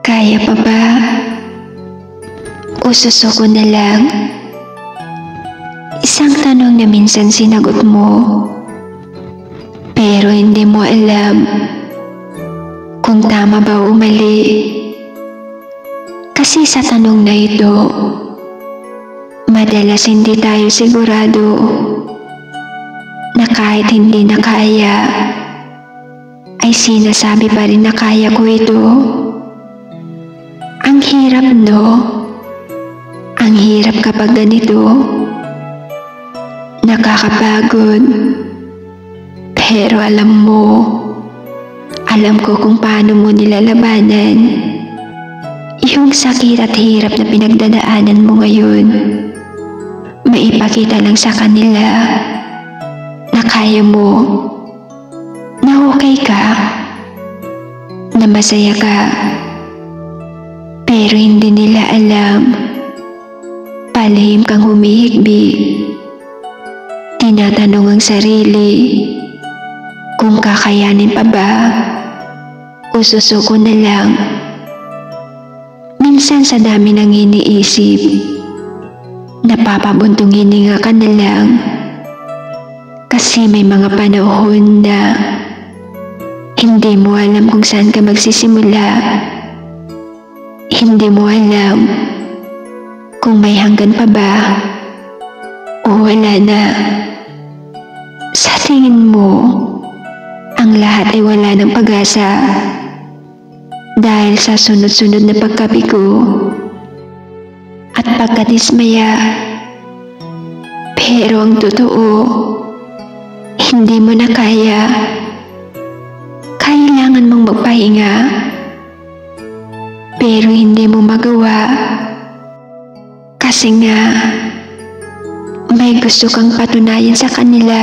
Kaya pa ba? O susuko na lang? Isang tanong na minsan sinagot mo, pero hindi mo alam kung tama ba o mali. Kasi sa tanong na ito, madalas hindi tayo sigurado na kahit hindi na kaya, ay sinasabi pa rin na kaya ko ito. Ang hirap, no? Ang hirap kapag ganito. Nakakapagod. Pero alam ko kung paano mo nilalabanan yung sakit at hirap na pinagdadaanan mo ngayon. Maipakita lang sa kanila na kaya mo, na okay ka, na masaya ka. Pero hindi nila alam, palihim kang humihigbi. Tinatanong ang sarili kung kakayanin pa ba o susuko na lang. Minsan sa dami ng iniisip, napapabuntong hininga ka na lang. Kasi may mga panahon na hindi mo alam kung saan ka magsisimula. Hindi mo alam kung may hanggan pa ba o wala na. Sa tingin mo, ang lahat ay wala ng pag-asa dahil sa sunod-sunod na pagkabigo at pagkadismaya. Pero ang totoo, hindi mo na kaya. Kailangan mong magpahinga, pero hindi mo magawa. Kasi nga, may gusto kang patunayan sa kanila.